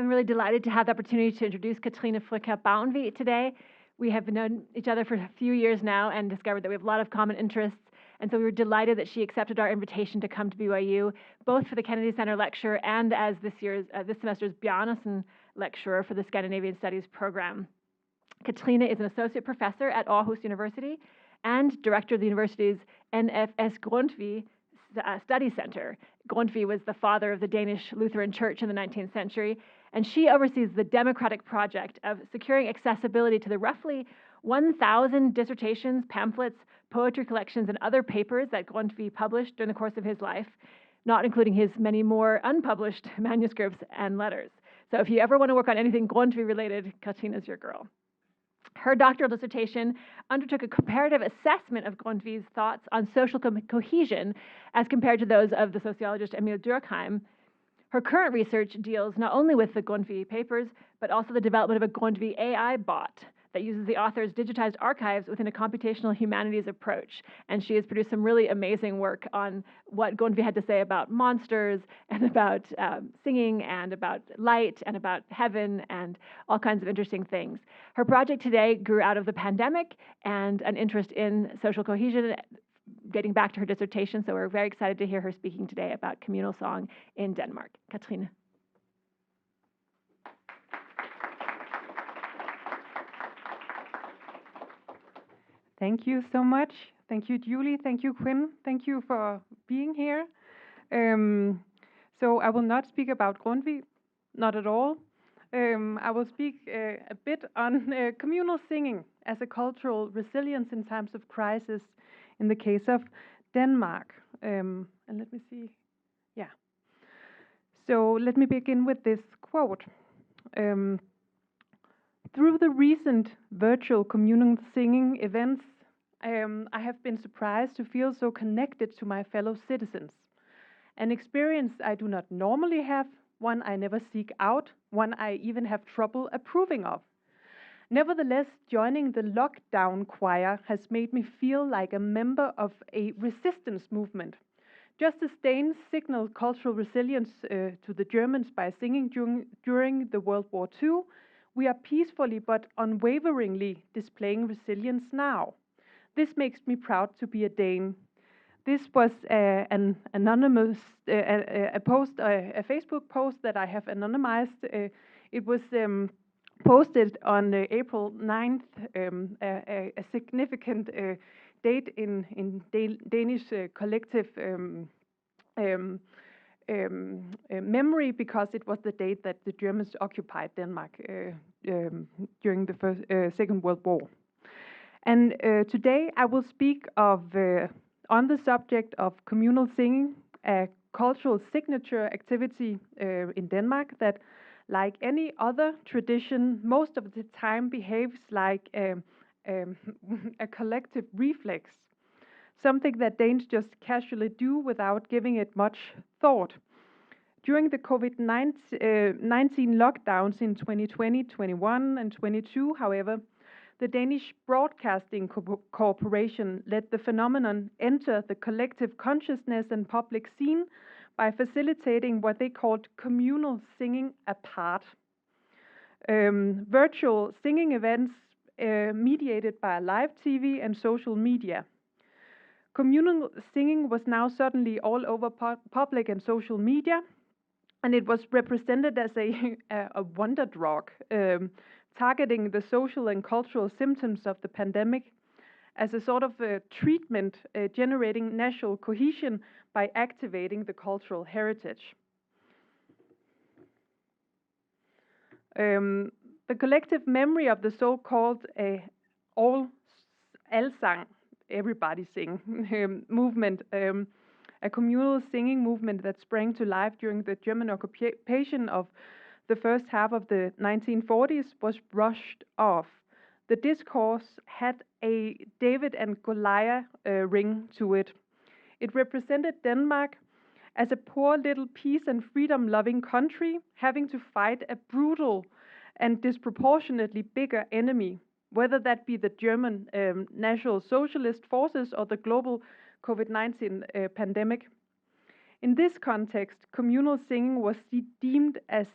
I'm really delighted to have the opportunity to introduce Katrine Frøkjær Baunvig today. We have known each other for a few years now and discovered that we have a lot of common interests. And so we were delighted that she accepted our invitation to come to BYU, both for the Kennedy Center lecture and as this semester's Bjarnason lecturer for the Scandinavian Studies program. Katrine is an associate professor at Aarhus University and director of the university's N.F.S. Grundtvig Study Center. Grundtvig was the father of the Danish Lutheran Church in the 19th century, and she oversees the democratic project of securing accessibility to the roughly 1,000 dissertations, pamphlets, poetry collections, and other papers that Grundtvig published during the course of his life, not including his many more unpublished manuscripts and letters. So if you ever want to work on anything Grundtvig related, Katrine is your girl. Her doctoral dissertation undertook a comparative assessment of Grundtvig's thoughts on social cohesion as compared to those of the sociologist Emil Durkheim. Her current research deals not only with the Grundtvig papers, but also the development of a Grundtvig AI bot that uses the author's digitized archives within a computational humanities approach. And she has produced some really amazing work on what Grundtvig had to say about monsters and about singing and about light and about heaven and all kinds of interesting things. Her project today grew out of the pandemic and an interest in social cohesion, dating back to her dissertation. So we're very excited to hear her speaking today about communal song in Denmark. Katrine. Thank you so much. Thank you, Julie. Thank you, Quinn. Thank you for being here. So I will not speak about Grundtvig, not at all. I will speak a bit on communal singing as a cultural resilience in times of crisis in the case of Denmark. And let me see. Yeah. So let me begin with this quote. Through the recent virtual communal singing events, I have been surprised to feel so connected to my fellow citizens. An experience I do not normally have, one I never seek out, one I even have trouble approving of. Nevertheless, joining the lockdown choir has made me feel like a member of a resistance movement. Just as Danes signaled cultural resilience to the Germans by singing during the World War II, we are peacefully but unwaveringly displaying resilience now. This makes me proud to be a Dane. This was an anonymous a Facebook post that I have anonymized. It was posted on April 9th, a significant date in Danish collective memory, because it was the date that the Germans occupied Denmark during the Second World War. And today I will speak of on the subject of communal singing, a cultural signature activity in Denmark that, like any other tradition, most of the time behaves like a collective reflex, something that Danes just casually do without giving it much thought. During the COVID-19 lockdowns in 2020, 21, and 22, however, the Danish Broadcasting Corporation let the phenomenon enter the collective consciousness and public scene by facilitating what they called communal singing apart. Virtual singing events mediated by live TV and social media. Communal singing was now suddenly all over public and social media, and it was represented as a wonder drug, targeting the social and cultural symptoms of the pandemic as a sort of treatment, generating national cohesion by activating the cultural heritage. The collective memory of the so-called allsang, everybody sing movement, a communal singing movement that sprang to life during the German occupation of the first half of the 1940s, was brushed off. The discourse had a David and Goliath ring to it. It represented Denmark as a poor little peace and freedom-loving country having to fight a brutal and disproportionately bigger enemy, whether that be the German National Socialist forces or the global COVID-19 pandemic. In this context, communal singing was deemed as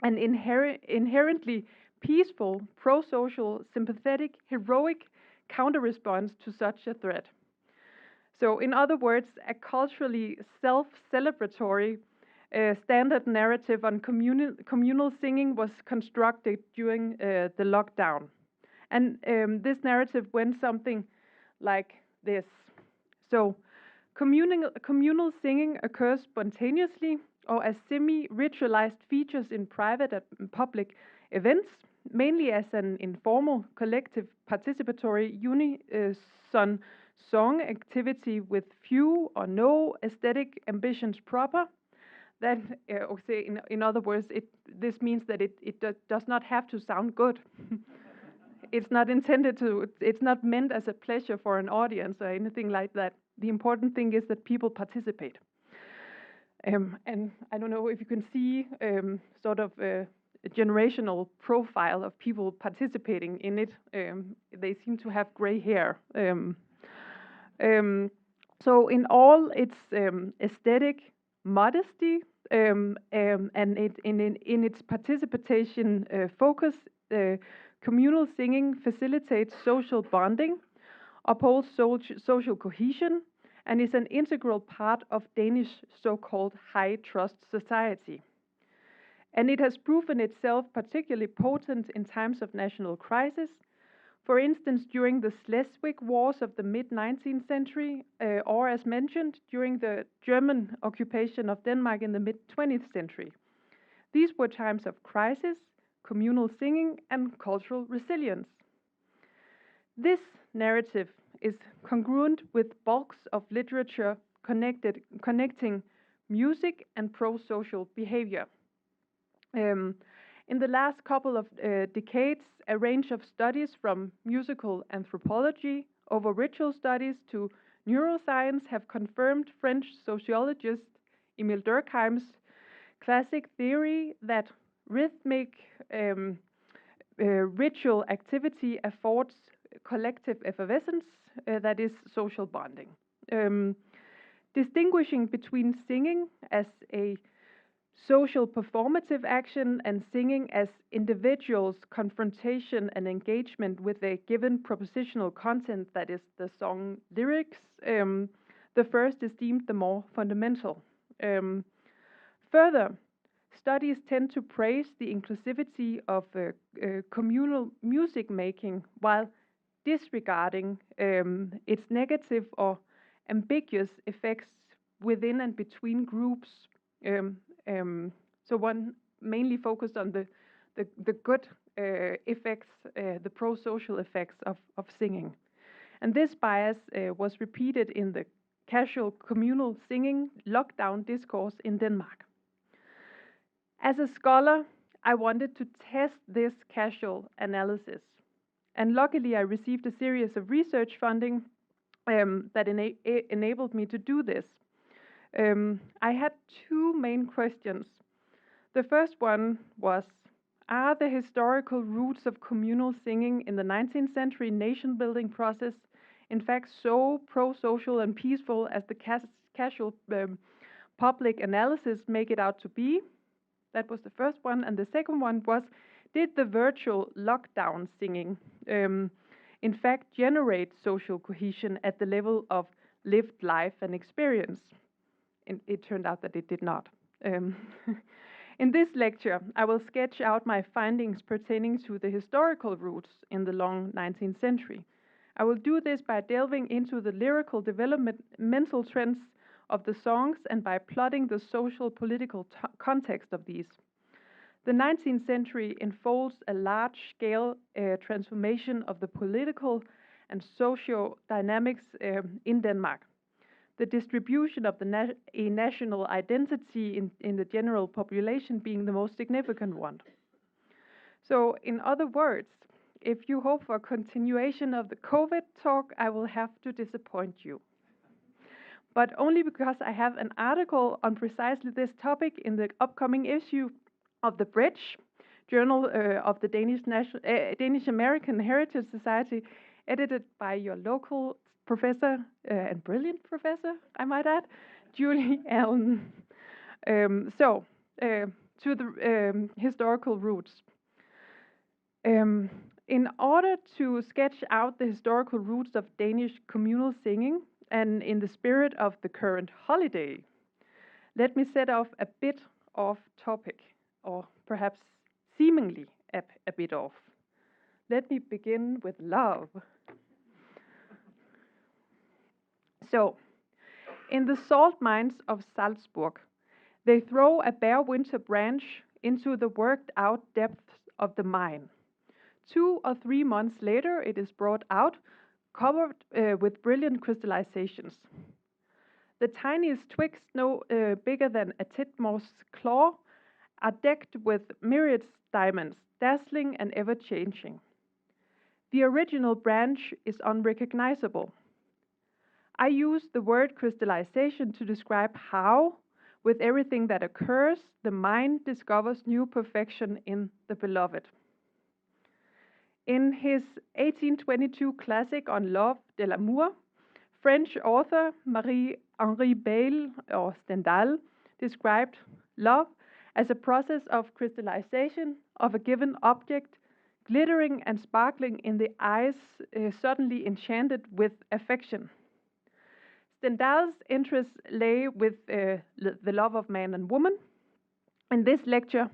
an inherently peaceful, pro-social, sympathetic, heroic counter-response to such a threat. So, in other words, a culturally self-celebratory standard narrative on communal singing was constructed during the lockdown. And this narrative went something like this. So, communal singing occurs spontaneously or as semi-ritualized features in private and public events, mainly as an informal, collective, participatory, unison song activity with few or no aesthetic ambitions proper. That, in other words, this means that it does not have to sound good. It's not it's not meant as a pleasure for an audience or anything like that. The important thing is that people participate. And I don't know if you can see sort of a generational profile of people participating in it. They seem to have gray hair. So in all its aesthetic modesty and in its participation focus, communal singing facilitates social bonding, upholds social cohesion, and is an integral part of Danish so-called high-trust society. And it has proven itself particularly potent in times of national crisis. For instance, during the Schleswig Wars of the mid-19th century, or as mentioned, during the German occupation of Denmark in the mid-20th century. These were times of crisis, communal singing, and cultural resilience. This narrative is congruent with bulks of literature connecting music and pro-social behavior. In the last couple of decades, a range of studies from musical anthropology over ritual studies to neuroscience have confirmed French sociologist Émile Durkheim's classic theory that rhythmic ritual activity affords collective effervescence, that is social bonding. Distinguishing between singing as a social performative action and singing as individuals' confrontation and engagement with a given propositional content, that is the song lyrics, the first is deemed the more fundamental. Further, studies tend to praise the inclusivity of communal music making while disregarding its negative or ambiguous effects within and between groups. So one mainly focused on the good effects, the pro-social effects of singing. And this bias was repeated in the casual communal singing lockdown discourse in Denmark. As a scholar, I wanted to test this casual analysis. And luckily, I received a series of research funding that enabled me to do this. I had two main questions. The first one was, are the historical roots of communal singing in the 19th century nation-building process in fact so pro-social and peaceful as the casual public analysis make it out to be? That was the first one. And the second one was, did the virtual lockdown singing in fact generate social cohesion at the level of lived life and experience? And it turned out that it did not. In this lecture, I will sketch out my findings pertaining to the historical roots in the long 19th century. I will do this by delving into the lyrical developmental trends of the songs and by plotting the social political context of these. The 19th century unfolds a large-scale transformation of the political and social dynamics in Denmark. The distribution of a national identity in the general population being the most significant one. So, in other words, if you hope for a continuation of the COVID talk, I will have to disappoint you. But only because I have an article on precisely this topic in the upcoming issue of the Bridge, Journal of the Danish American Heritage Society, edited by your local professor, and brilliant professor, I might add, Julie Allen. to the historical roots. In order to sketch out the historical roots of Danish communal singing, and in the spirit of the current holiday, let me set off a bit off topic, or perhaps seemingly a bit off. Let me begin with love. So, in the salt mines of Salzburg, they throw a bare winter branch into the worked out depths of the mine. 2 or 3 months later, it is brought out, covered with brilliant crystallizations. The tiniest twigs, no bigger than a titmouse claw, are decked with myriad diamonds, dazzling and ever-changing. The original branch is unrecognizable. I use the word crystallization to describe how, with everything that occurs, the mind discovers new perfection in the beloved. In his 1822 classic on love, de l'amour, French author Marie-Henri Bayle or Stendhal described love as a process of crystallization of a given object, glittering and sparkling in the eyes, suddenly enchanted with affection. Stendhal's interest lay with the love of man and woman. In this lecture,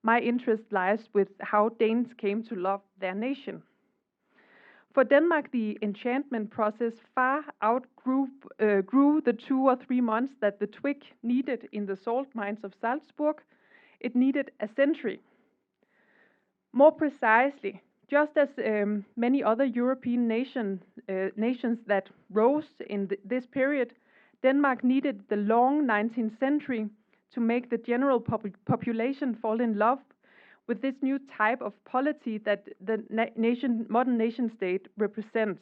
my interest lies with how Danes came to love their nation. For Denmark, the enchantment process far outgrew the 2 or 3 months that the twig needed in the salt mines of Salzburg. It needed a century. More precisely, just as many other European nations that rose in this period, Denmark needed the long 19th century to make the general population fall in love with this new type of polity that the modern nation state represents.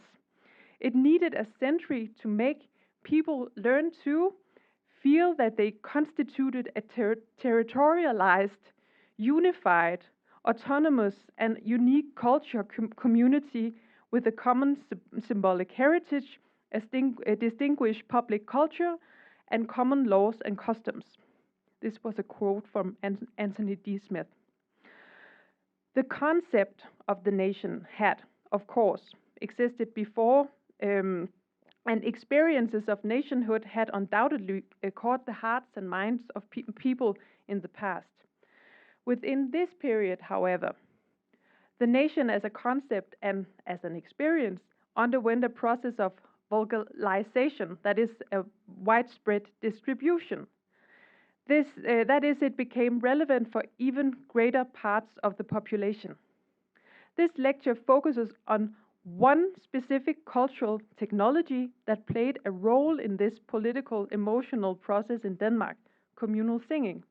It needed a century to make people learn to feel that they constituted a territorialized, unified, autonomous and unique culture community with a common symbolic heritage, a distinguished public culture, and common laws and customs. This was a quote from Anthony D. Smith. The concept of the nation had, of course, existed before, and experiences of nationhood had undoubtedly caught the hearts and minds of people in the past. Within this period, however, the nation as a concept and as an experience underwent a process of vulgarization, that is, a widespread distribution. That is, it became relevant for even greater parts of the population. This lecture focuses on one specific cultural technology that played a role in this political, emotional process in Denmark, communal singing,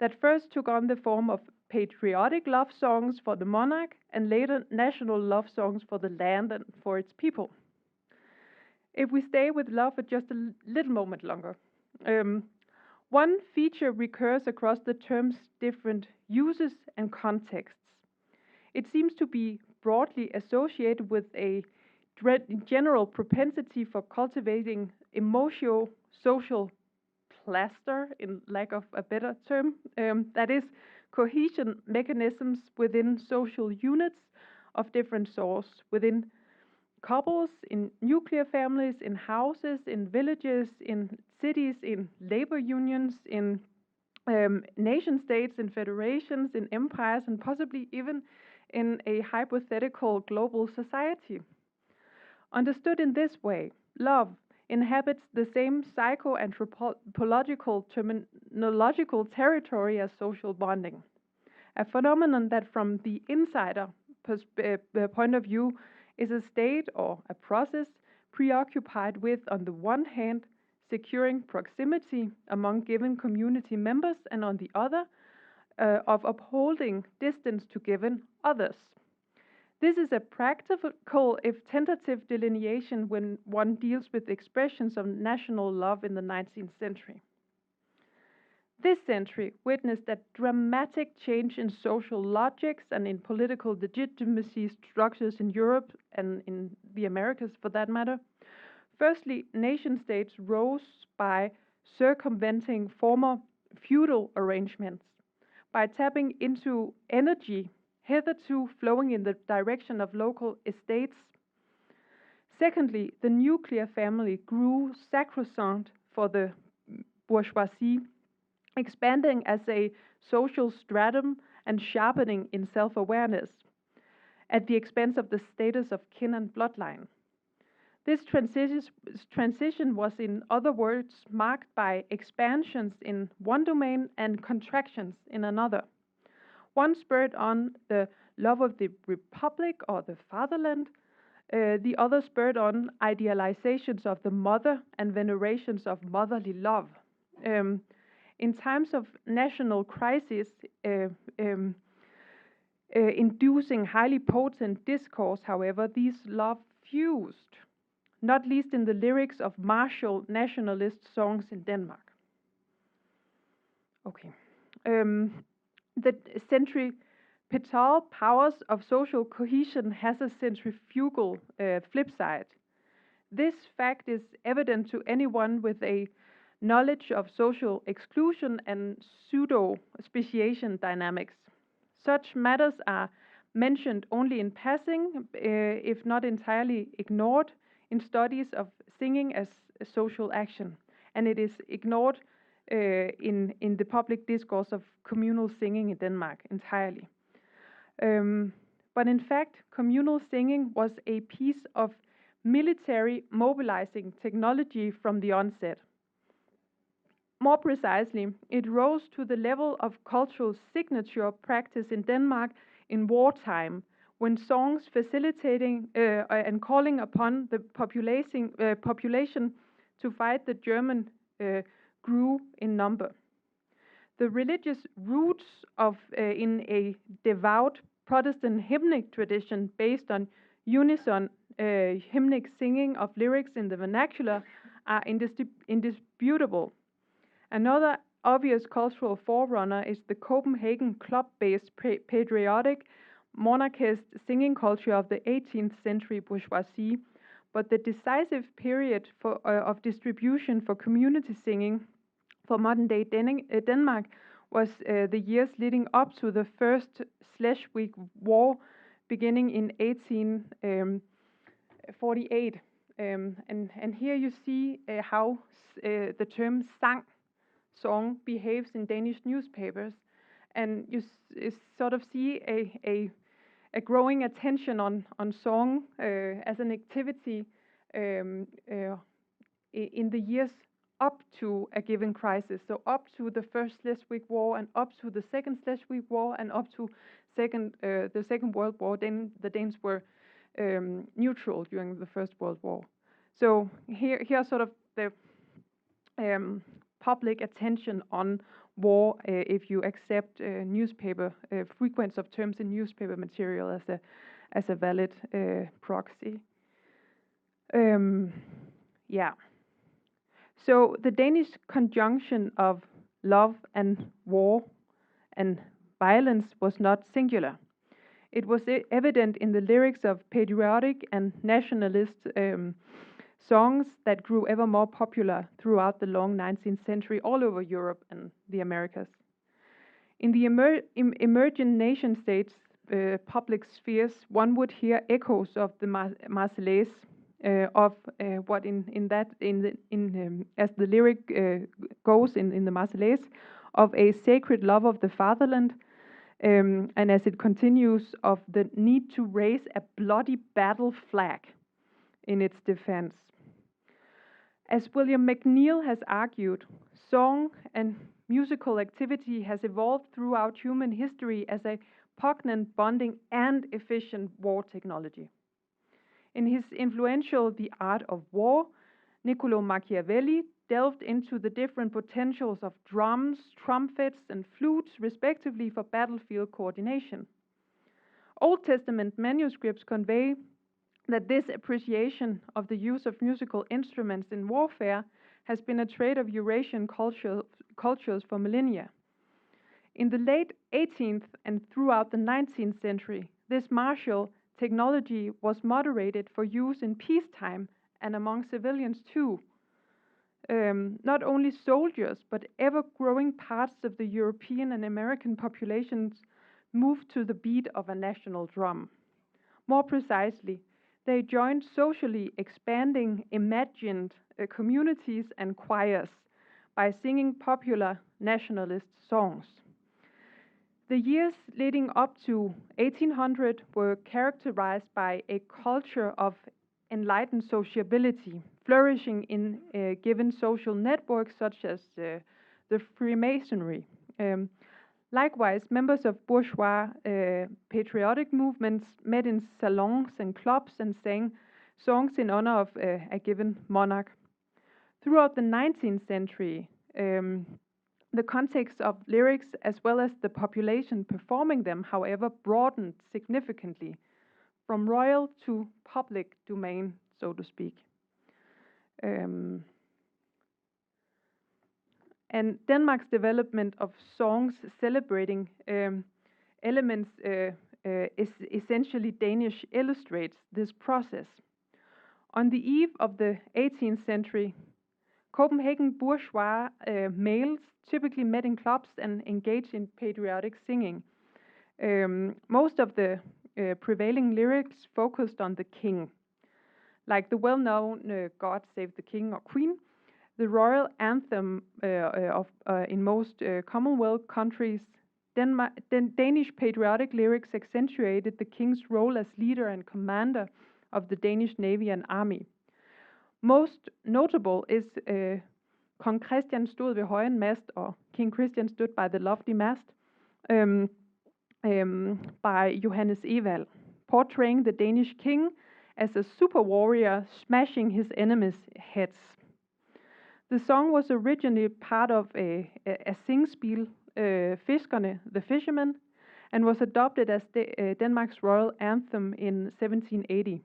that first took on the form of patriotic love songs for the monarch and later national love songs for the land and for its people. If we stay with love for just a little moment longer, one feature recurs across the term's different uses and contexts. It seems to be broadly associated with a general propensity for cultivating emotional-social plaster, in lack of a better term, that is, cohesion mechanisms within social units of different sorts, within couples, in nuclear families, in houses, in villages, in cities, in labor unions, in nation states, in federations, in empires, and possibly even in a hypothetical global society. Understood in this way, love inhabits the same psycho-anthropological terminological territory as social bonding, a phenomenon that from the insider point of view is a state or a process preoccupied with, on the one hand, securing proximity among given community members, and on the other, of upholding distance to given others. This is a practical, if tentative, delineation when one deals with expressions of national love in the 19th century. This century witnessed a dramatic change in social logics and in political legitimacy structures in Europe and in the Americas for that matter. Firstly, nation states rose by circumventing former feudal arrangements. by tapping into energy hitherto flowing in the direction of local estates. Secondly, the nuclear family grew sacrosanct for the bourgeoisie, expanding as a social stratum and sharpening in self-awareness at the expense of the status of kin and bloodline. This transition was, in other words, marked by expansions in one domain and contractions in another. One spurred on the love of the republic or the fatherland, the other spurred on idealizations of the mother and venerations of motherly love. In times of national crisis, inducing highly potent discourse, however, these love fused, not least in the lyrics of martial nationalist songs in Denmark. Okay. The centripetal powers of social cohesion has a centrifugal flip side. This fact is evident to anyone with a knowledge of social exclusion and pseudo-speciation dynamics. Such matters are mentioned only in passing, if not entirely ignored, in studies of singing as a social action, and it is ignored in the public discourse of communal singing in Denmark entirely. But in fact, communal singing was a piece of military mobilizing technology from the onset. More precisely, it rose to the level of cultural signature practice in Denmark in wartime, when songs facilitating and calling upon the population to fight the German grew in number. The religious roots of in a devout Protestant hymnic tradition based on unison hymnic singing of lyrics in the vernacular are indisputable. Another obvious cultural forerunner is the Copenhagen club-based patriotic monarchist singing culture of the 18th century bourgeoisie, but the decisive period of distribution for community singing for modern-day Denmark was the years leading up to the First Schleswig War, beginning in 1848. And here you see how the term song behaves in Danish newspapers, and you sort of see a growing attention on song as an activity in the years up to a given crisis. So up to the First Schleswig War and up to the Second Schleswig War and up to the Second World War. Then the Danes were neutral during the First World War. So here are sort of the public attention on war, if you accept newspaper frequency of terms in newspaper material as a valid proxy. Yeah. So the Danish conjunction of love and war and violence was not singular. It was evident in the lyrics of patriotic and nationalist songs that grew ever more popular throughout the long 19th century all over Europe and the Americas. In the emergent nation states' public spheres, one would hear echoes of the Marseillaise, of what as the lyric goes in the Marseillaise, of a sacred love of the fatherland, and as it continues, of the need to raise a bloody battle flag in its defense. As William McNeill has argued, song and musical activity has evolved throughout human history as a poignant, bonding, and efficient war technology. In his influential The Art of War, Niccolò Machiavelli delved into the different potentials of drums, trumpets, and flutes, respectively, for battlefield coordination. Old Testament manuscripts convey that this appreciation of the use of musical instruments in warfare has been a trait of Eurasian cultures for millennia. In the late 18th and throughout the 19th century, this martial technology was moderated for use in peacetime and among civilians too. not only soldiers, but ever-growing parts of the European and American populations moved to the beat of a national drum. More precisely, they joined socially expanding, imagined communities and choirs by singing popular nationalist songs. The years leading up to 1800 were characterized by a culture of enlightened sociability, flourishing in given social networks such as the Freemasonry. Likewise, members of bourgeois patriotic movements met in salons and clubs and sang songs in honor of a given monarch. Throughout the 19th century, the context of lyrics as well as the population performing them, however, broadened significantly from royal to public domain, so to speak. And Denmark's development of songs celebrating elements is essentially Danish illustrates this process. On the eve of the 18th century, Copenhagen bourgeois males typically met in clubs and engaged in patriotic singing. Most of the prevailing lyrics focused on the king, like the well-known God Save the King or Queen. The royal anthem in most Commonwealth countries, Danish patriotic lyrics accentuated the king's role as leader and commander of the Danish Navy and Army. Most notable is Kong Christian stod ved højen mast, or King Christian stood by the lofty mast, by Johannes Ewald, portraying the Danish king as a super warrior smashing his enemies' heads. The song was originally part of a singspil, Fiskerne, the Fishermen, and was adopted as Denmark's royal anthem in 1780.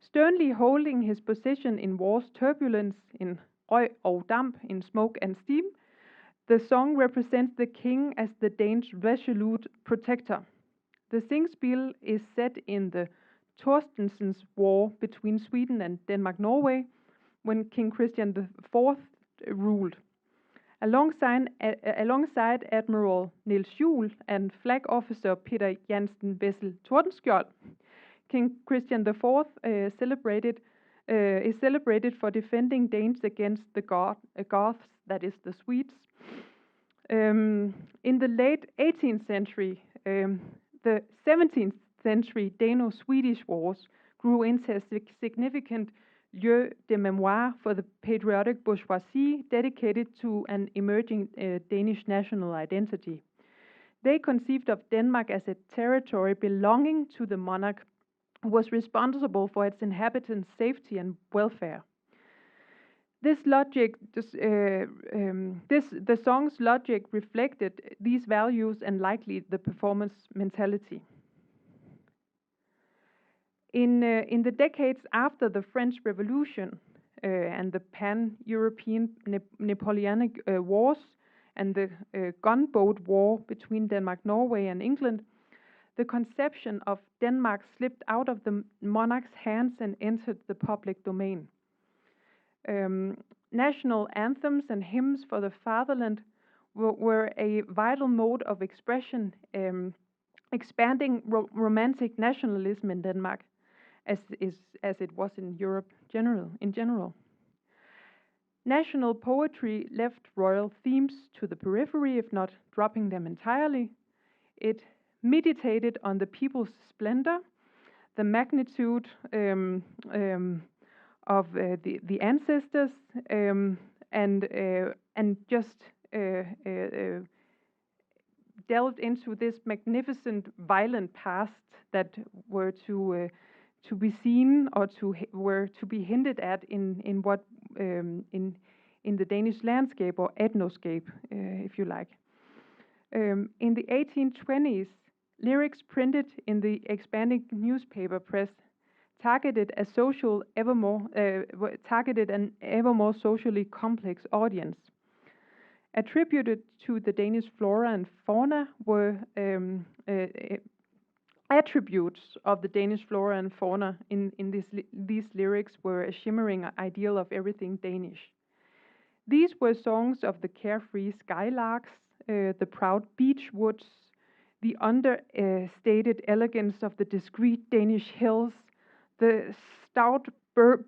Sternly holding his position in war's turbulence, in røg og damp, in smoke and steam, the song represents the king as the Danes' resolute protector. The singspil is set in the Torstensson's War between Sweden and Denmark-Norway, when King Christian IV ruled. Alongside Admiral Niels Juel and flag officer Peter Jansen Wessel Tordenskjold, King Christian IV is celebrated for defending Danes against the Goths, that is the Swedes. In the late 18th century, the 17th century Dano-Swedish wars grew into a significant lieu de mémoire for the patriotic bourgeoisie dedicated to an emerging Danish national identity. They conceived of Denmark as a territory belonging to the monarch who was responsible for its inhabitants' safety and welfare. The song's logic reflected these values and likely the performance mentality. In the decades after the French Revolution and the pan-European Napoleonic Wars and the gunboat war between Denmark, Norway and England, the conception of Denmark slipped out of the monarch's hands and entered the public domain. National anthems and hymns for the fatherland were a vital mode of expression, expanding romantic nationalism in Denmark, as it was in Europe in general. National poetry left royal themes to the periphery, if not dropping them entirely. It meditated on the people's splendor, the magnitude of the ancestors, and just delved into this magnificent, violent past that were to be seen or were to be hinted at in the Danish landscape or ethnoscape, if you like. In the 1820s, lyrics printed in the expanding newspaper press targeted an ever more socially complex audience. Attributed to the Danish flora and fauna were attributes of the Danish flora and fauna in these lyrics were a shimmering ideal of everything Danish. These were songs of the carefree skylarks, the proud beech woods, the understated elegance of the discreet Danish hills, the stout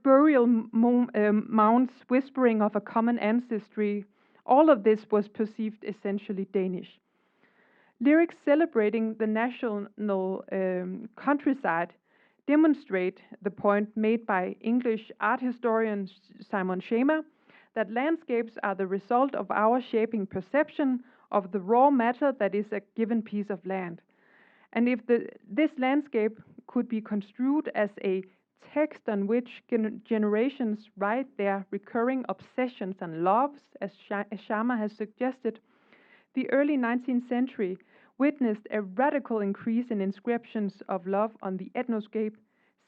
burial mounds whispering of a common ancestry. All of this was perceived essentially Danish. Lyrics celebrating the national countryside demonstrate the point made by English art historian Simon Schema that landscapes are the result of our shaping perception of the raw matter that is a given piece of land. And if this landscape could be construed as a text on which generations write their recurring obsessions and loves, as Sharma has suggested, the early 19th century witnessed a radical increase in inscriptions of love on the ethnoscape,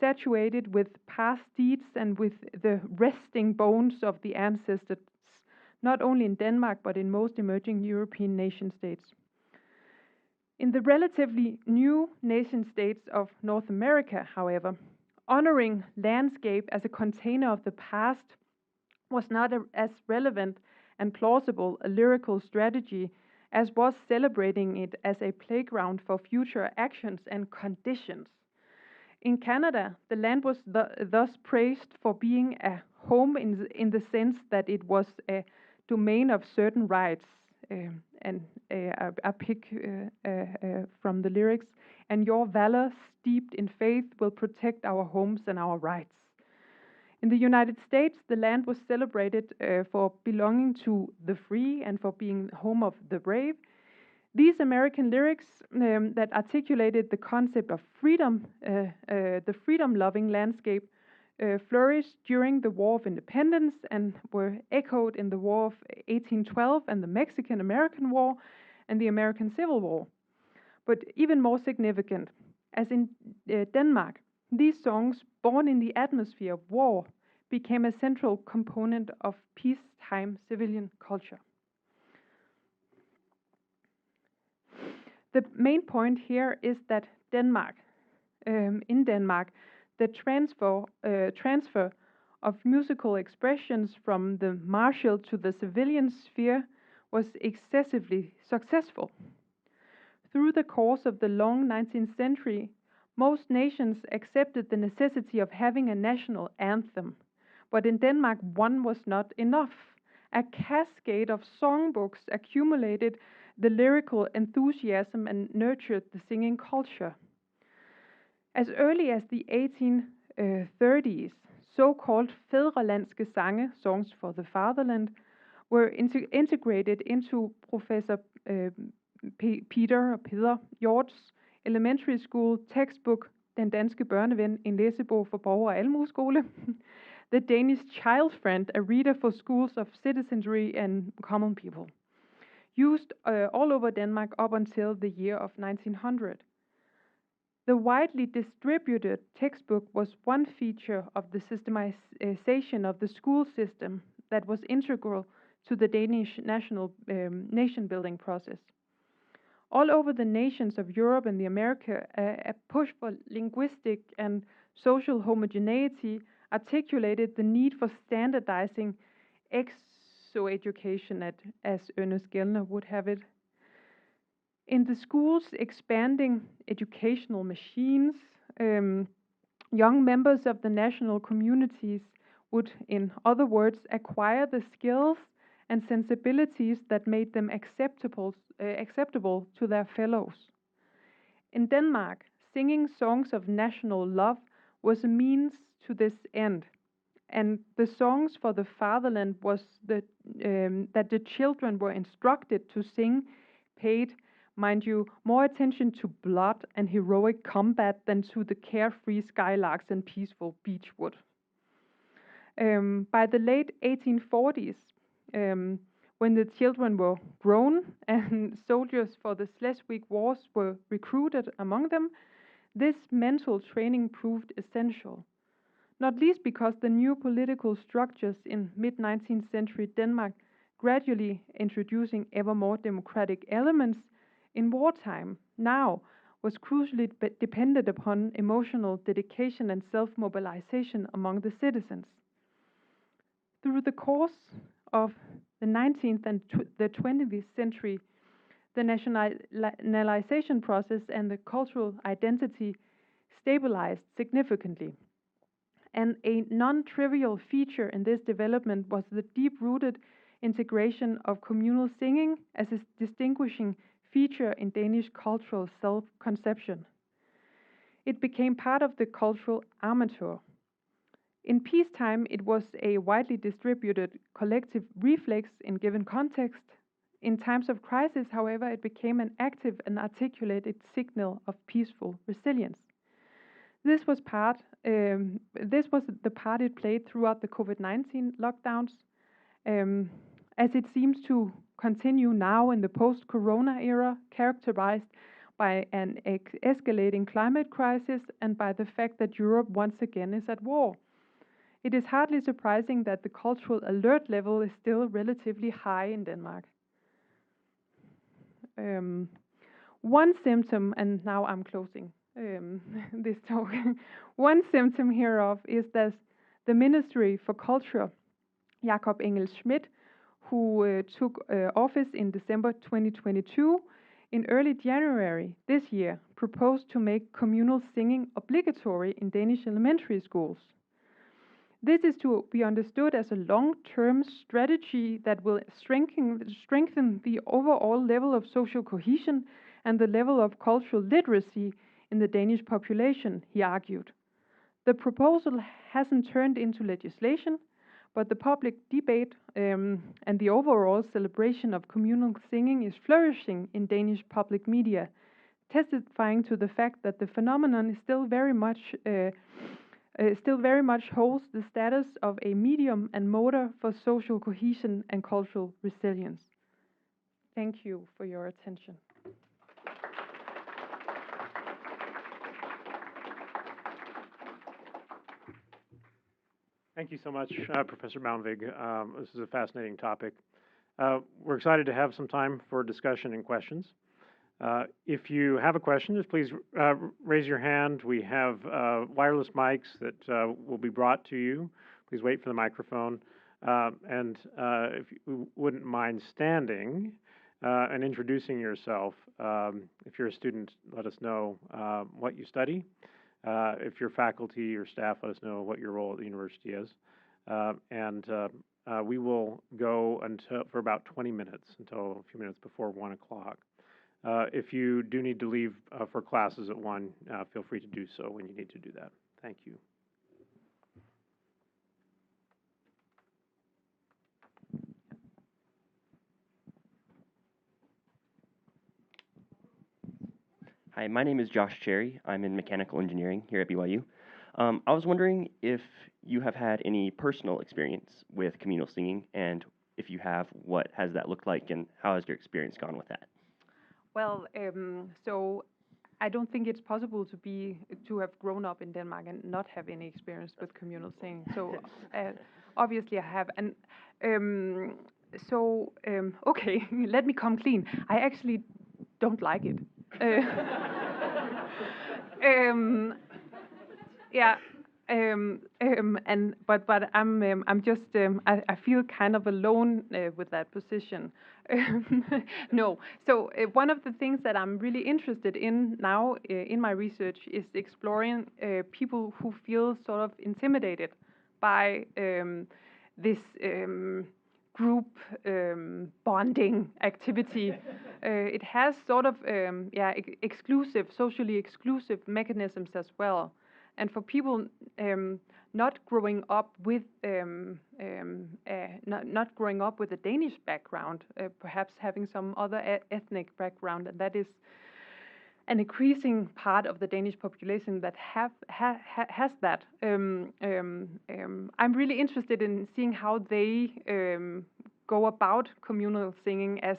saturated with past deeds and with the resting bones of the ancestors, not only in Denmark but in most emerging European nation states. In the relatively new nation states of North America, however, honoring landscape as a container of the past was not as relevant and plausible a lyrical strategy as was celebrating it as a playground for future actions and conditions. In Canada, the land was thus praised for being a home in the sense that it was a domain of certain rights. And I pick from the lyrics, and your valor steeped in faith will protect our homes and our rights. In the United States, the land was celebrated for belonging to the free and for being home of the brave. These American lyrics that articulated the concept of freedom, the freedom-loving landscape, flourished during the War of Independence and were echoed in the War of 1812 and the Mexican-American War and the American Civil War. But even more significant, as in Denmark, these songs, born in the atmosphere of war, became a central component of peacetime civilian culture. The main point here is that in Denmark, the transfer of musical expressions from the martial to the civilian sphere was excessively successful. Through the course of the long 19th century, most nations accepted the necessity of having a national anthem, but in Denmark one was not enough. A cascade of songbooks accumulated the lyrical enthusiasm and nurtured the singing culture. As early as the 1830s, so-called fædrelandske sange, songs for the fatherland, were integrated into Professor Peder Hjorts elementary school textbook, Den danske børneven, en læsebog for borger- og almueskole, the Danish child friend, a reader for schools of citizenry and common people, used all over Denmark up until the year of 1900. The widely distributed textbook was one feature of the systemization of the school system that was integral to the Danish nation-building process. All over the nations of Europe and the America, a push for linguistic and social homogeneity articulated the need for standardizing exo-education, as Ernest Gellner would have it. In the schools' expanding educational machines, young members of the national communities would, in other words, acquire the skills and sensibilities that made them acceptable to their fellows. In Denmark, singing songs of national love was a means to this end, and the songs for the fatherland was that the children were instructed to sing paid, mind you, more attention to blood and heroic combat than to the carefree skylarks and peaceful beechwood. By the late 1840s, when the children were grown and soldiers for the Schleswig Wars were recruited among them, this mental training proved essential, not least because the new political structures in mid-19th century Denmark, gradually introducing ever more democratic elements in wartime, now was crucially dependent upon emotional dedication and self-mobilization among the citizens. Through the course of the 19th and the 20th century, the nationalization process and the cultural identity stabilized significantly. And a non-trivial feature in this development was the deep-rooted integration of communal singing as a distinguishing feature in Danish cultural self-conception. It became part of the cultural armature. In peacetime, it was a widely distributed collective reflex in given context. In times of crisis, however, it became an active and articulated signal of peaceful resilience. This was the part it played throughout the COVID-19 lockdowns, as it seems to continue now in the post-corona era, characterized by an escalating climate crisis and by the fact that Europe once again is at war. It is hardly surprising that the cultural alert level is still relatively high in Denmark. One symptom, and now I'm closing this talk, one symptom hereof is that the Ministry for Culture, Jakob Engel-Schmidt, who took office in December 2022, in early January this year, proposed to make communal singing obligatory in Danish elementary schools. This is to be understood as a long-term strategy that will strengthen the overall level of social cohesion and the level of cultural literacy in the Danish population, he argued. The proposal hasn't turned into legislation, but the public debate and the overall celebration of communal singing is flourishing in Danish public media, testifying to the fact that the phenomenon is still very much holds the status of a medium and motor for social cohesion and cultural resilience. Thank you for your attention. Thank you so much, Professor Baunvig. This is a fascinating topic. We're excited to have some time for discussion and questions. If you have a question, just please raise your hand. We have wireless mics that will be brought to you. Please wait for the microphone. And if you wouldn't mind standing and introducing yourself. If you're a student, let us know what you study. If you're faculty or staff, let us know what your role at the university is. We will go for about 20 minutes, until a few minutes before 1 o'clock. If you do need to leave for classes at 1, feel free to do so when you need to do that. Thank you. Hi, my name is Josh Cherry. I'm in mechanical engineering here at BYU. I was wondering if you have had any personal experience with communal singing, and if you have, what has that looked like, and how has your experience gone with that? Well, so I don't think it's possible to have grown up in Denmark and not have any experience with communal singing. So obviously I have. And okay, let me come clean. I actually don't like it. Yeah. But I'm just I feel kind of alone with that position. No. So one of the things that I'm really interested in now in my research is exploring people who feel sort of intimidated by this group bonding activity. It has sort of socially exclusive mechanisms as well. And for people not growing up with not growing up with a Danish background, perhaps having some other ethnic background, and that is an increasing part of the Danish population that has that. I'm really interested in seeing how they go about communal singing as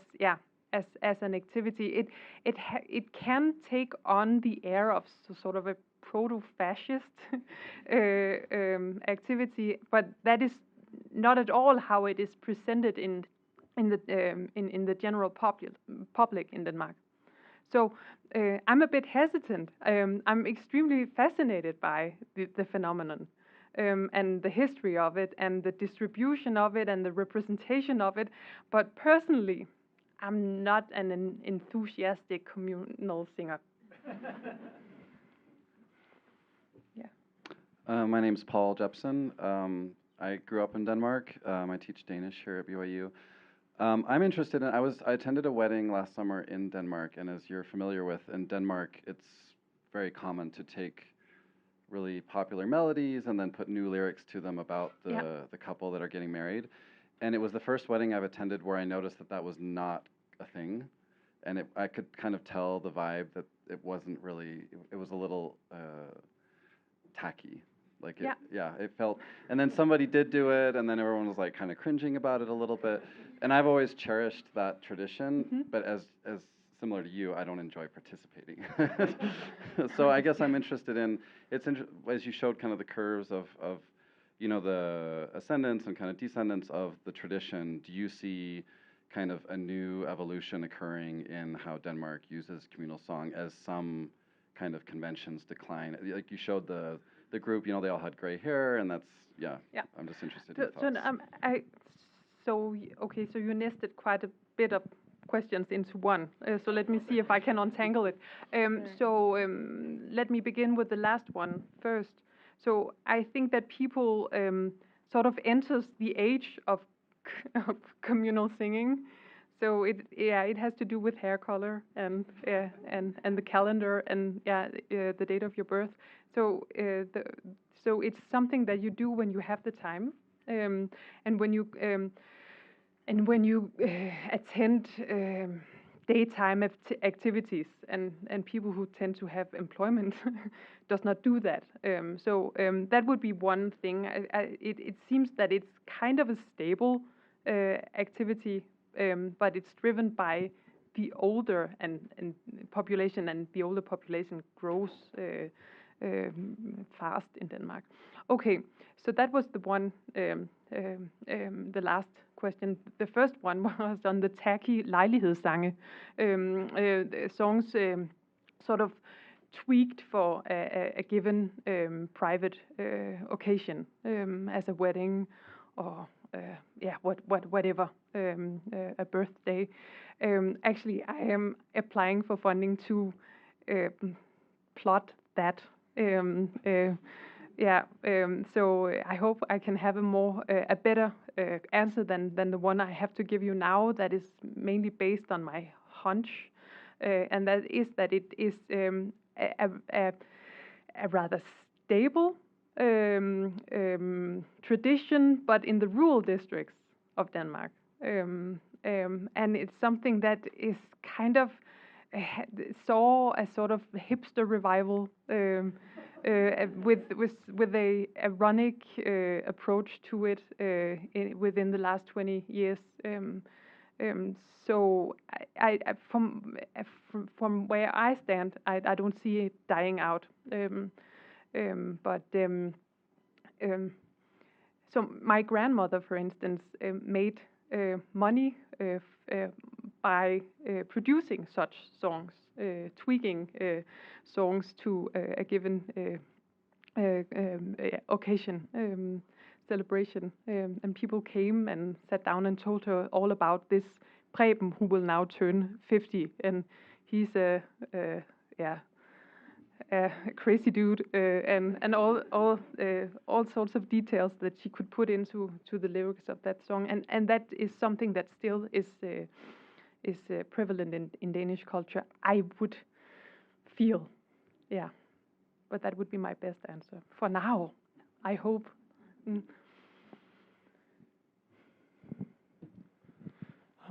an activity. It can take on the air of sort of a proto-fascist activity, but that is not at all how it is presented in the general public in Denmark. So I'm a bit hesitant. I'm extremely fascinated by the phenomenon, and the history of it, and the distribution of it, and the representation of it. But personally, I'm not an enthusiastic communal singer. My name's Paul Jepsen. I grew up in Denmark. I teach Danish here at BYU. I'm interested in, I attended a wedding last summer in Denmark, and as you're familiar with, in Denmark, it's very common to take really popular melodies and then put new lyrics to them about the couple that are getting married. And it was the first wedding I've attended where I noticed that that was not a thing. And I could kind of tell the vibe that it wasn't really, it was a little tacky. Like, it felt, and then somebody did do it, and then everyone was like kind of cringing about it a little bit. And I've always cherished that tradition, but as similar to you, I don't enjoy participating. So I guess I'm interested in, as you showed kind of the curves of you know, the ascendance and kind of descendants of the tradition, do you see kind of a new evolution occurring in how Denmark uses communal song as some kind of conventions decline? Like you showed the group, you know, they all had gray hair, and that's, I'm just interested in your thoughts. So you nested quite a bit of questions into one. So let me see if I can untangle it. Let me begin with the last one first. So I think that people sort of enters the age of communal singing. So it has to do with hair color and the calendar and the date of your birth. So it's something that you do when you have the time, and when you attend daytime activities, and people who tend to have employment does not do that. That would be one thing. It seems that it's kind of a stable activity, but it's driven by the older and population, and the older population grows fast in Denmark. Okay, so that was the one, the last question. The first one was on the tacky lejlighedssange, songs sort of tweaked for a given private occasion, as a wedding or whatever, a birthday. Actually, I am applying for funding to plot that. So I hope I can have a better answer than the one I have to give you now. That is mainly based on my hunch, and that it is a rather stable tradition, but in the rural districts of Denmark, and it's something that is kind of saw a sort of hipster revival, with a ironic approach to it within the last 20 years. So from where I stand, I don't see it dying out. So my grandmother, for instance, made money by producing such songs, tweaking songs to a given occasion, celebration, and people came and sat down and told her all about this Preben, who will now turn 50, and he's a crazy dude, and all sorts of details that she could put into the lyrics of that song, and that is something that still is prevalent in Danish culture, I would feel. But that would be my best answer for now, I hope.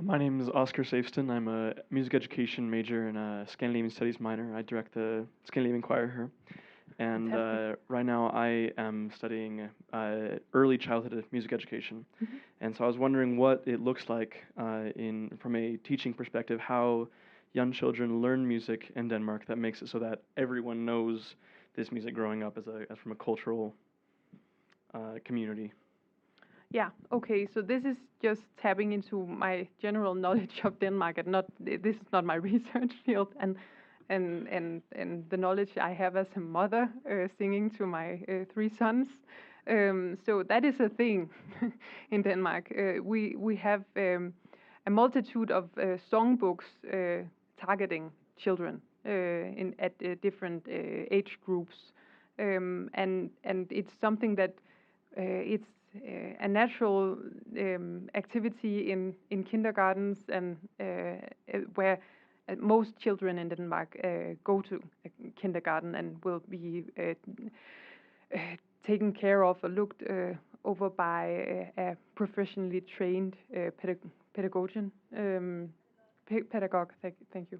My name is Oscar Safeston. I'm a music education major and a Scandinavian studies minor. I direct the Scandinavian choir here. And right now I am studying early childhood music education. Mm-hmm. And so I was wondering what it looks like from a teaching perspective, how young children learn music in Denmark that makes it so that everyone knows this music growing up as from a cultural community. Yeah, okay, so this is just tapping into my general knowledge of Denmark, and this is not my research field, and the knowledge I have as a mother singing to my 3 sons. So that is a thing in Denmark. We have a multitude of songbooks targeting children at different age groups, and it's something that it's a natural activity in kindergartens and where most children in Denmark go to kindergarten and will be taken care of or looked over by a professionally trained pedagogian. Pedagogue, thank you.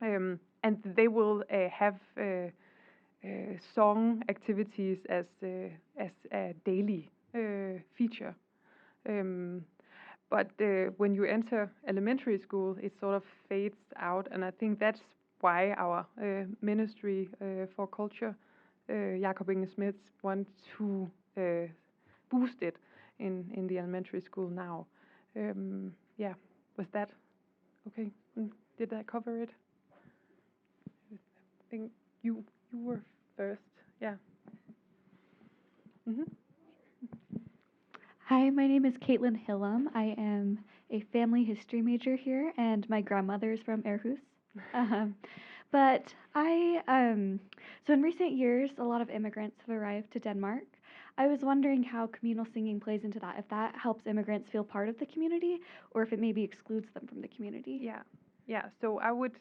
And they will have song activities as a daily feature. But when you enter elementary school, it sort of fades out, and I think that's why our Ministry for Culture, Jacob Inge-Smith, want to boost it in the elementary school now. Yeah, was that okay? Did I cover it? I think you were first. Yeah. Mm-hmm. Hi, my name is Caitlin Hillam. I am a family history major here, and my grandmother is from Aarhus. But so in recent years, a lot of immigrants have arrived to Denmark. I was wondering how communal singing plays into that, if that helps immigrants feel part of the community, or if it maybe excludes them from the community. Yeah. So I would,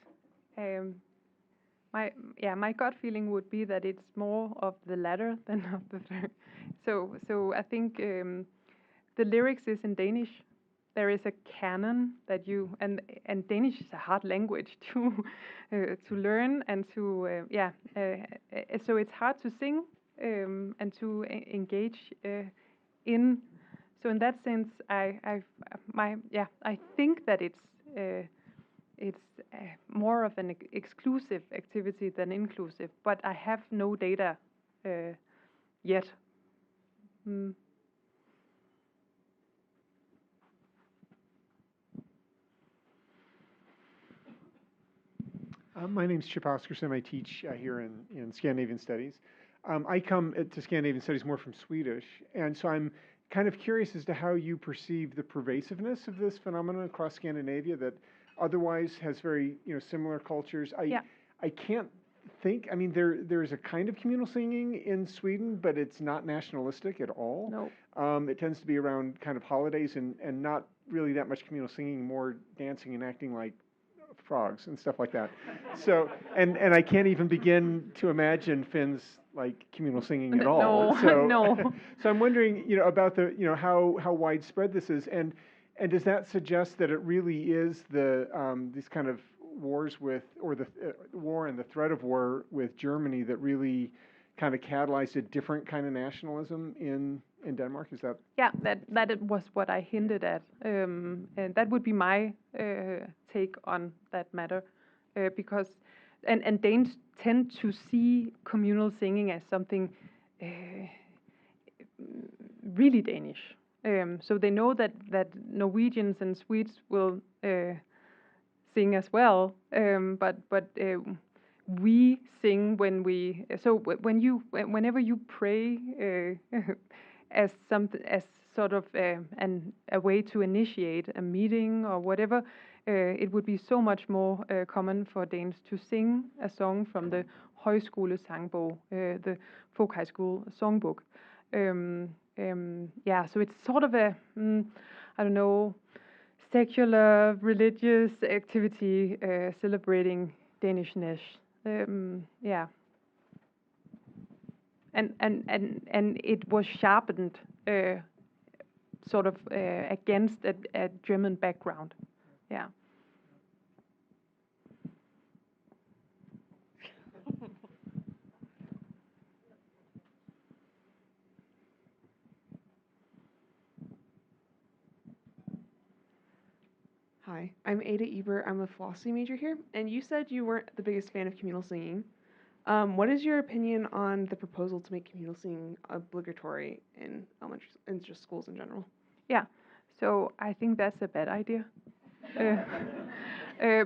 my gut feeling would be that it's more of the latter than of the third. So I think the lyrics is in Danish. There is a canon that and Danish is a hard language to learn and to so it's hard to sing and to engage in. So in that sense, I think that it's more of an exclusive activity than inclusive. But I have no data yet. My name's Chip Oscarson. I teach here in Scandinavian Studies. I come to Scandinavian Studies more from Swedish, and so I'm kind of curious as to how you perceive the pervasiveness of this phenomenon across Scandinavia that otherwise has very similar cultures. I can't think. I mean, there's a kind of communal singing in Sweden, but it's not nationalistic at all. No. It tends to be around kind of holidays and not really that much communal singing, more dancing and acting like frogs and stuff like that. So, and I can't even begin to imagine Finns like communal singing at all. No. So I'm wondering, about the, how widespread this is, and does that suggest that it really is these kind of wars with, or the war and the threat of war with Germany that really kind of catalyzed a different kind of nationalism in Denmark? Is that? Yeah, that was what I hinted at, and that would be my take on that matter, because and Danes tend to see communal singing as something really Danish. So they know that Norwegians and Swedes will sing as well, but we sing when we. So whenever you pray as sort of a way to initiate a meeting or whatever, it would be so much more common for Danes to sing a song from the Højskolesangbog, the folk high school songbook. So it's sort of a I don't know, secular religious activity celebrating Danishness. And it was sharpened sort of against a German background. Yeah. Hi, I'm Ada Eber. I'm a philosophy major here, and you said you weren't the biggest fan of communal singing. What is your opinion on the proposal to make communal singing obligatory in elementary and just schools in general? Yeah, so I think that's a bad idea.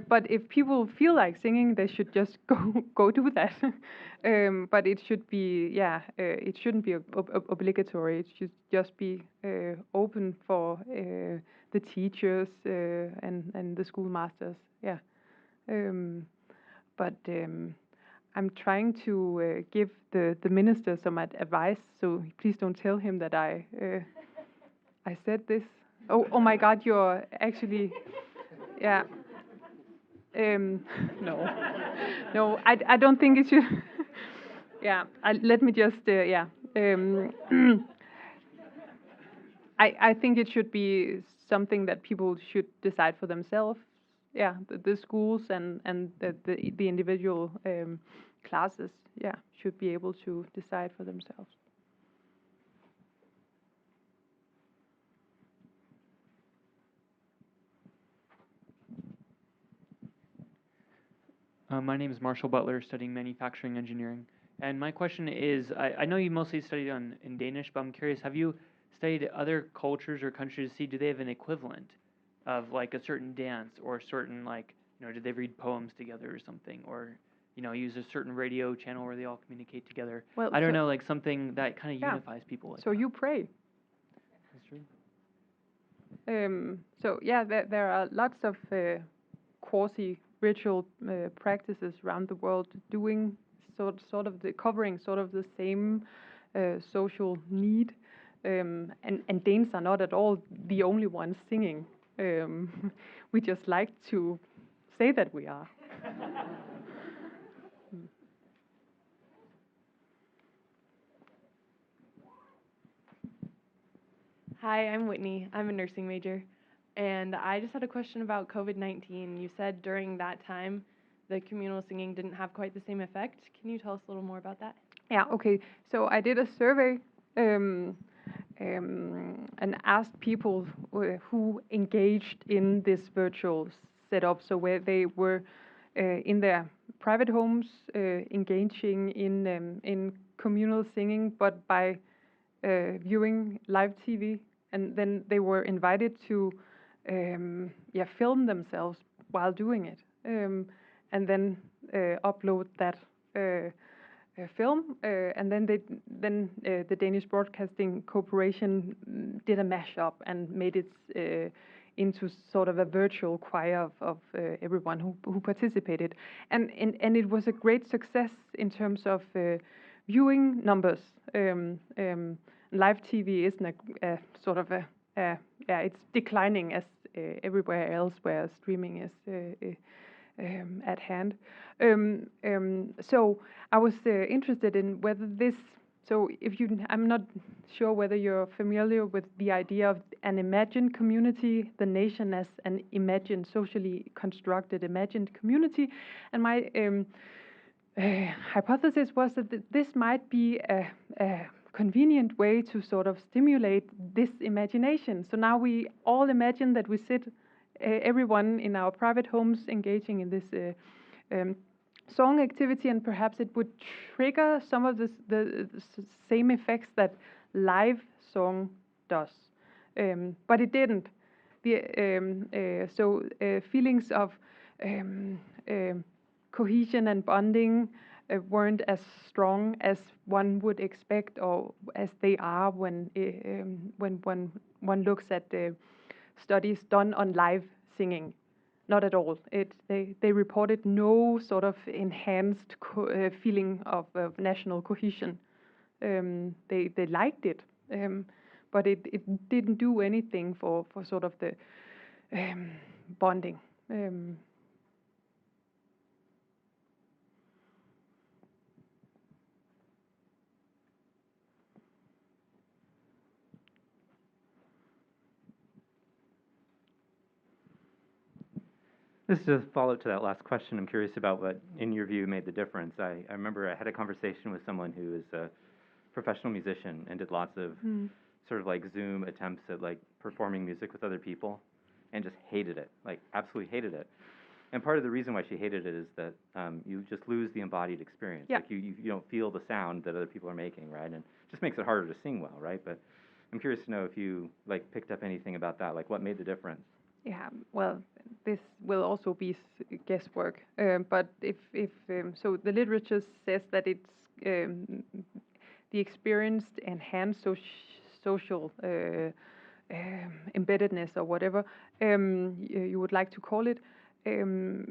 But if people feel like singing, they should just go do that. But it should be, it shouldn't be obligatory. It should just be open for the teachers and the schoolmasters. Yeah. But I'm trying to give the minister some advice. So please don't tell him that I said this. Oh my God! You're actually, yeah. No, no, I don't think it should. Yeah, let me just, yeah. I think it should be something that people should decide for themselves. Yeah, the schools and the individual classes, yeah, should be able to decide for themselves. My name is Marshall Butler, studying manufacturing engineering. And my question is, I know you mostly studied in Danish, but I'm curious, have you studied other cultures or countries to see, do they have an equivalent of like a certain dance or a certain like, did they read poems together or something? Or, use a certain radio channel where they all communicate together? Well, I don't know, like something that kind of yeah. unifies people. Like so that. You pray. That's true. So yeah, there are lots of quasi-ritual practices around the world doing sort of covering sort of the same social need, and Danes are not at all the only ones singing. We just like to say that we are. Hi, I'm Whitney. I'm a nursing major. And I just had a question about COVID-19. You said during that time the communal singing didn't have quite the same effect. Can you tell us a little more about that? Yeah, okay. So I did a survey and asked people who engaged in this virtual setup. So where they were in their private homes engaging in communal singing, but by viewing live TV, and then they were invited to film themselves while doing it, and then upload that film, and then the Danish Broadcasting Corporation did a mashup and made it into sort of a virtual choir of everyone who participated, and it was a great success in terms of viewing numbers. Live TV isn't a sort of it's declining as everywhere else where streaming is at hand. So I was interested in whether this. So I'm not sure whether you're familiar with the idea of an imagined community, the nation as an imagined, socially constructed, imagined community, and my hypothesis was that this might be a convenient way to sort of stimulate this imagination. So now we all imagine that we sit, everyone in our private homes, engaging in this song activity, and perhaps it would trigger some of the same effects that live song does. But it didn't. So feelings of cohesion and bonding weren't as strong as one would expect, or as they are when one looks at the studies done on live singing. Not at all. They reported no sort of enhanced feeling of national cohesion. They liked it, but it didn't do anything for sort of the bonding. This is a follow-up to that last question. I'm curious about what, in your view, made the difference. I remember I had a conversation with someone who is a professional musician and did lots of sort of like Zoom attempts at like performing music with other people, and just hated it, like absolutely hated it. And part of the reason why she hated it is that you just lose the embodied experience. Yeah. Like you don't feel the sound that other people are making, right? And it just makes it harder to sing well, right? But I'm curious to know if you like picked up anything about that, like what made the difference. Yeah, well, this will also be guesswork. But if so, the literature says that it's the experienced enhanced social embeddedness or whatever you would like to call it,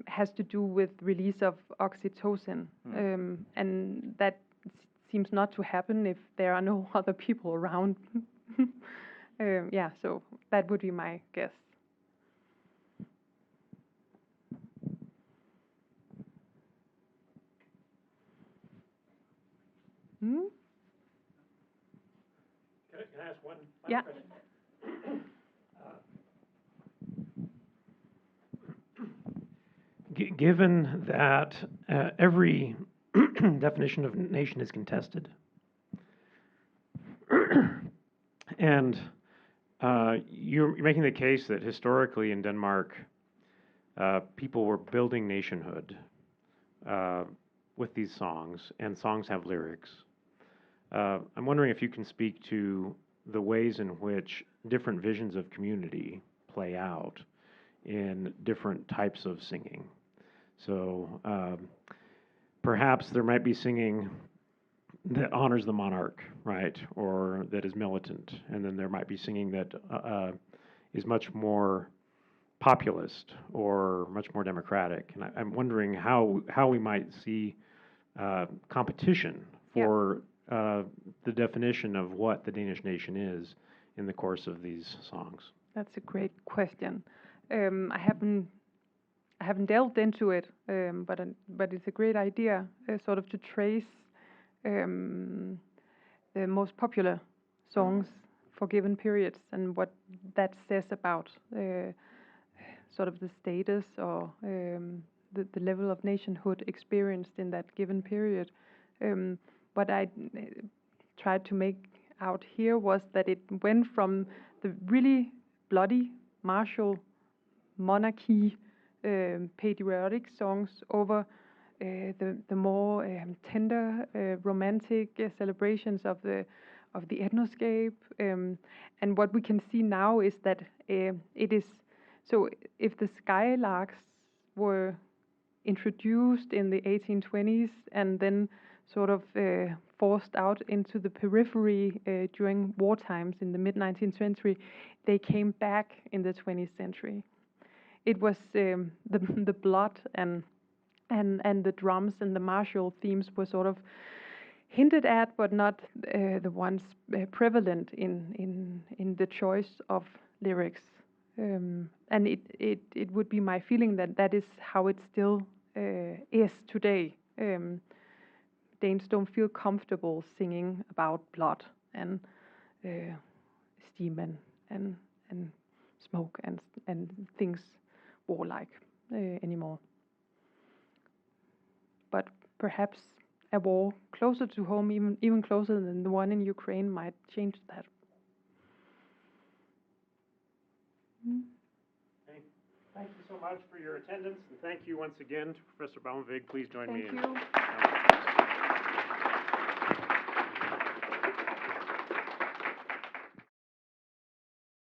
has to do with release of oxytocin, and that seems not to happen if there are no other people around. Yeah, so that would be my guess. Hmm? Can I ask one final Yeah. question? Given that every definition of nation is contested, and you're making the case that historically in Denmark, people were building nationhood with these songs, and songs have lyrics. I'm wondering if you can speak to the ways in which different visions of community play out in different types of singing. So perhaps there might be singing that honors the monarch, right, or that is militant, and then there might be singing that is much more populist or much more democratic. And I'm wondering how we might see competition for the definition of what the Danish nation is in the course of these songs. That's a great question. I haven't delved into it, but it's a great idea, sort of to trace the most popular songs for given periods and what that says about sort of the status or the level of nationhood experienced in that given period. What I tried to make out here was that it went from the really bloody martial monarchy patriotic songs over the more tender romantic celebrations of the ethnoscape, and what we can see now is that it is so. If the skylarks were introduced in the 1820s and then sort of forced out into the periphery during war times in the mid-19th century, they came back in the 20th century. It was the blood and the drums and the martial themes were sort of hinted at, but not the ones prevalent in the choice of lyrics. And it would be my feeling that that is how it still is today. Danes don't feel comfortable singing about blood and steam and smoke and things warlike anymore. But perhaps a war closer to home, even closer than the one in Ukraine, might change that. Thank you so much for your attendance, and thank you once again to Professor Baunvig. Please join me in. Thank you.